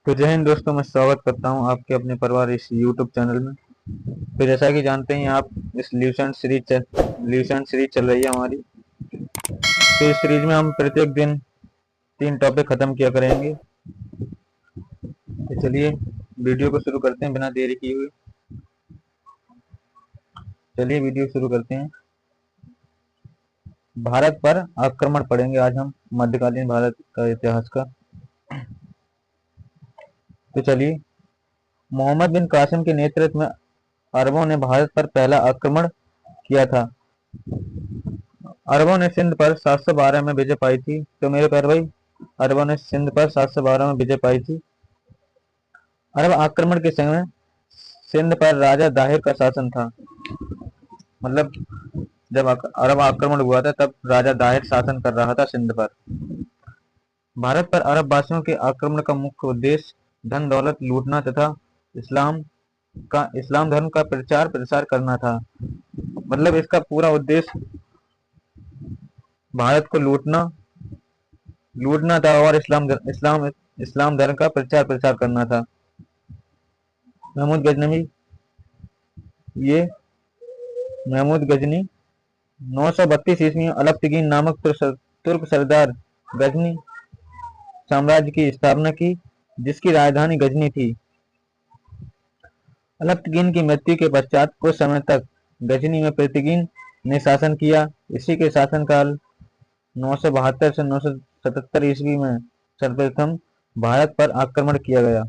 तो जय हिंद दोस्तों, मैं स्वागत करता हूं आपके अपने परिवार इस YouTube चैनल में। तो जैसा कि जानते हैं आप, इस ल्यूसेंट सीरीज चल रही है हमारी। तो इस सीरीज में हम प्रत्येक दिन 3 टॉपिक खत्म किया करेंगे। तो चलिए वीडियो को शुरू करते हैं बिना देरी किए हुए। चलिए वीडियो शुरू करते हैं। भारत पर आक्रमण पढ़ेंगे आज हम, मध्यकालीन भारत का इतिहास का। तो चलिए, मोहम्मद बिन कासिम के नेतृत्व में अरबों ने भारत पर पहला आक्रमण किया था। अरबों ने सिंध पर 712 में विजय पाई थी। तो मेरे प्यारे भाई, अरबों ने सिंध पर 712 में विजय पाई थी। अरब आक्रमण के समय सिंध पर राजा दाहिर का शासन था। मतलब जब अरब आक्रमण हुआ था तब राजा दाहिर शासन कर रहा था सिंध पर। भारत पर अरब वासियों के आक्रमण का मुख्य उद्देश्य धन दौलत लूटना तथा इस्लाम धर्म का प्रचार प्रसार करना था। मतलब इसका पूरा उद्देश्य भारत को लूटना था और इस्लाम धर्म का प्रचार प्रसार करना था। महमूद गजनवी ये महमूद गजनी 932 ईस्वी में अलप्तगीन नामक तुर्क सरदार गजनी साम्राज्य की स्थापना की, जिसकी राजधानी गजनी थी। अलप्तगीन की मृत्यु के पश्चात कुछ समय तक गजनी में प्रतिगीन ने शासन किया। इसी के शासनकाल 972 से 977 ईस्वी में सर्वप्रथम भारत पर आक्रमण किया गया।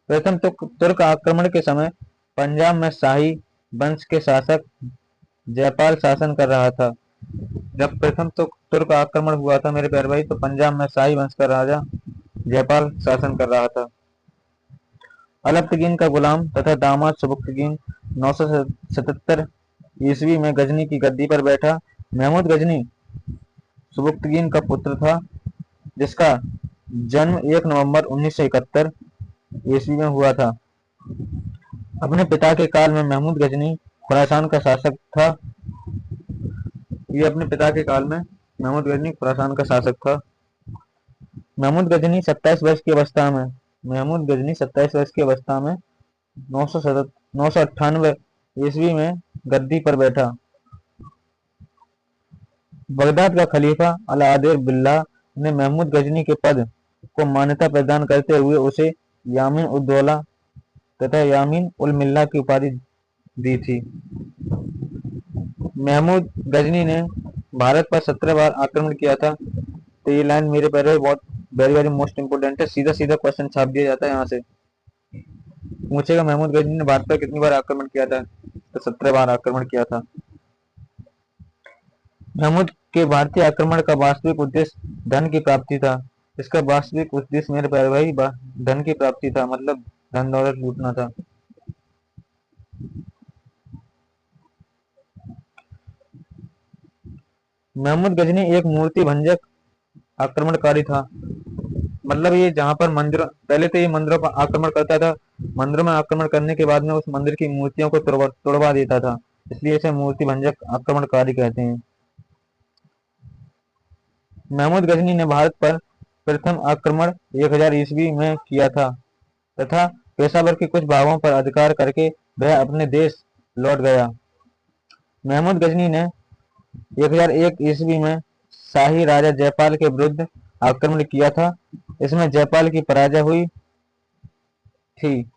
प्रथम तुर्क आक्रमण के समय पंजाब में शाही वंश के शासक जयपाल शासन कर रहा था। जब प्रथम तुर्क आक्रमण हुआ था मेरे प्यारे भाई, तो पंजाब में शाही वंश का राजा जयपाल शासन कर रहा था। अलप्तगीन का गुलाम तथा दामाद सुबुक्तगीन 977 ईस्वी में गजनी की गद्दी पर बैठा। महमूद गजनी सुबुक्तगीन का पुत्र था, जिसका जन्म 1 नवंबर 1971 ईस्वी में हुआ था। अपने पिता के काल में महमूद गजनी खुरासान का शासक था। ये अपने पिता के काल में महमूद गजनी खुरासान का शासक था। महमूद गजनी 27 वर्ष की अवस्था में 998 ईस्वी में गद्दी पर बैठा। बगदाद का खलीफा अलाउद्दीन बिल्लाह ने महमूद गजनी के पद को मान्यता प्रदान करते हुए उसे यामीन उद दौला तथा यामीन उल मिल्ला की उपाधि दी थी। महमूद गजनी ने भारत पर 17 बार आक्रमण किया था। तो ये लाइन मेरे पैर बहुत वेरी वेरी मोस्ट इंपोर्टेंट है। सीधा सीधा क्वेश्चन छाप दिया जाता है यहाँ से। पूछेगा महमूद गजनी ने भारत पर कितनी बार आक्रमण किया था, तो 17 बार आक्रमण किया था। महमूद के भारतीय आक्रमण का वास्तविक उद्देश्य धन की प्राप्ति था। इसका वास्तविक उद्देश्य मेरे प्यारे भाई धन की प्राप्ति था, मतलब धन दौलत लूटना था। महमूद गजनी एक मूर्ति भंजक आक्रमणकारी था। मतलब ये जहां पर मंदिर, पहले तो ये मंदिरों पर आक्रमण करता था। मंदिरों में आक्रमण करने के बाद में उस मंदिर की मूर्तियों को तोड़वा देता था, इसलिए इसे मूर्ति भंजक आक्रमणकारी कहते हैं। महमूद गजनी ने भारत पर प्रथम आक्रमण 1000 ईस्वी में किया था तथा पेशावर के कुछ भागों पर अधिकार करके वह अपने देश लौट गया। महमूद गजनी ने 1001 ईस्वी में शाही राजा जयपाल के विरुद्ध आक्रमण किया था। इसमें जयपाल की पराजय हुई थी।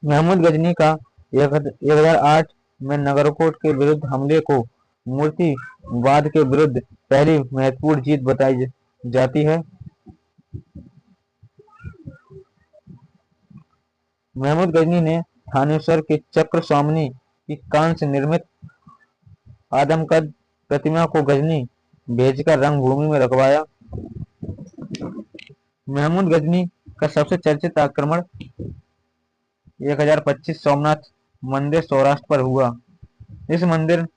महमूद गजनी का 1008 में नगरकोट के विरुद्ध हमले को मूर्तिवाद के विरुद्ध पहली महत्वपूर्ण जीत बताई जाती है। महमूद गजनी ने थानेश्वर के चक्र स्वामिनी की कांस्य निर्मित आदमकद प्रतिमा को गजनी भेजकर रंगभूमि में रखवाया। महमूद गजनी का सबसे चर्चित आक्रमण 1025 सोमनाथ मंदिर सौराष्ट्र पर हुआ। इस मंदिर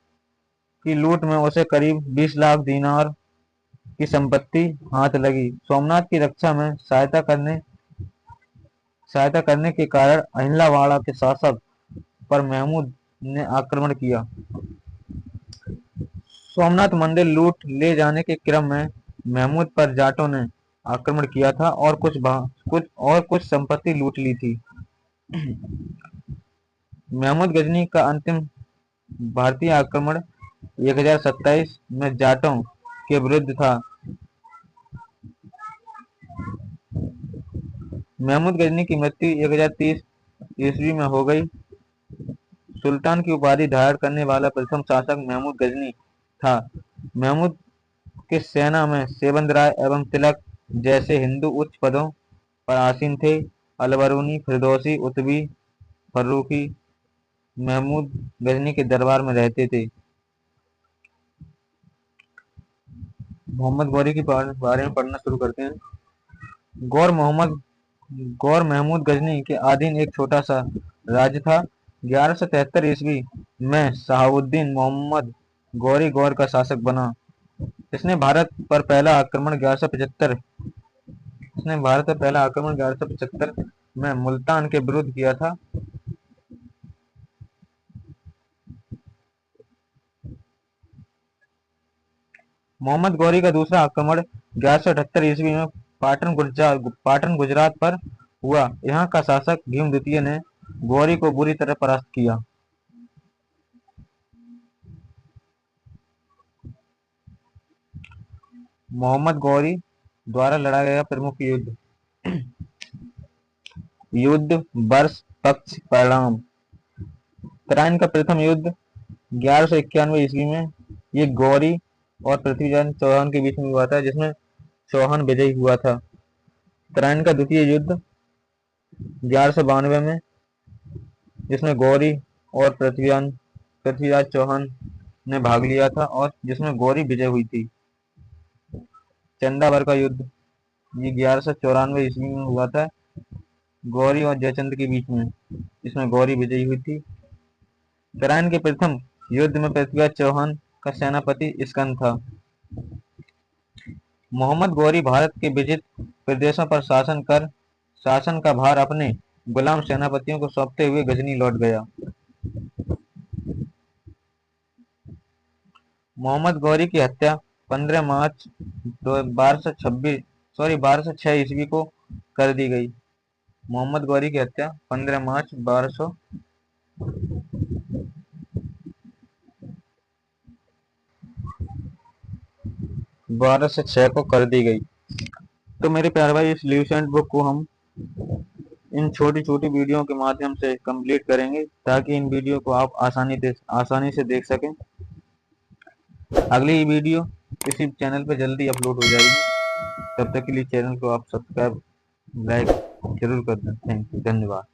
की लूट में उसे करीब 20 लाख दीनार की संपत्ति हाथ लगी। सोमनाथ की रक्षा में सहायता करने के कारण अहिल्यावाड़ा के शासक पर महमूद ने आक्रमण किया। सोमनाथ मंदिर लूट ले जाने के क्रम में महमूद पर जाटों ने आक्रमण किया था और कुछ संपत्ति लूट ली थी। महमूद गजनी का अंतिम भारतीय आक्रमण 1027 में जाटों के विरुद्ध था। महमूद गजनी की मृत्यु 1030 ईस्वी में हो गई। सुल्तान की उपाधि धारण करने वाला प्रथम शासक महमूद गजनी था। महमूद के सेना में सेबंद राय एवं तिलक जैसे हिंदू उच्च पदों पर आसीन थे। अलबरूनी, फिरदौसी, उतबी, फर्रुखी महमूद गजनी के दरबार में रहते थे। मोहम्मद गौरी के बारे में पढ़ना शुरू करते हैं। गौर महमूद गजनी के अधीन एक छोटा सा राज्य था। 1173 ईस्वी में शहाबुद्दीन मोहम्मद गौरी गौर का शासक बना। इसने भारत पर पहला आक्रमण 1175 में मुल्तान के विरुद्ध किया था। मोहम्मद गौरी का दूसरा आक्रमण 1178 ईस्वी में पाटन गुजरात पर हुआ। यहाँ का शासक भीम द्वितीय ने गौरी को बुरी तरह परास्त किया। मोहम्मद गौरी द्वारा लड़ा गया प्रमुख युद्ध वर्ष, पक्ष, परिणाम। तराइन का प्रथम युद्ध 1191 ईस्वी में ये गौरी और पृथ्वीराज चौहान के बीच में हुआ था, जिसमें चौहान विजयी हुआ था। तराइन का द्वितीय युद्ध 1192 में, जिसमें गौरी और पृथ्वीराज चौहान ने भाग लिया था और जिसमें गौरी विजय हुई थी। चंदावर का युद्ध ये 1194 ईस्वी में हुआ था, गौरी और जयचंद के बीच में, जिसमें गौरी विजयी हुई थी। तराइन के प्रथम युद्ध में पृथ्वीराज चौहान का सेनापति स्कंद था। मोहम्मद गौरी भारत के विजित प्रदेशों पर शासन का भार अपने गुलाम सेनापतियों को सौंपते हुए गजनी लौट गया। मोहम्मद गौरी की हत्या 15 मार्च 1206 ईस्वी को कर दी गई। मोहम्मद गौरी की हत्या 15 मार्च 1206 को कर दी गई। तो मेरे प्यारे भाई, इस ल्यूसेंट बुक को हम इन छोटी छोटी वीडियो के माध्यम से कंप्लीट करेंगे, ताकि इन वीडियो को आप आसानी से देख सकें। अगली वीडियो इसी चैनल पे जल्दी अपलोड हो जाएगी। तब तक के लिए चैनल को आप सब्सक्राइब, लाइक जरूर कर दें। थैंक यू, धन्यवाद।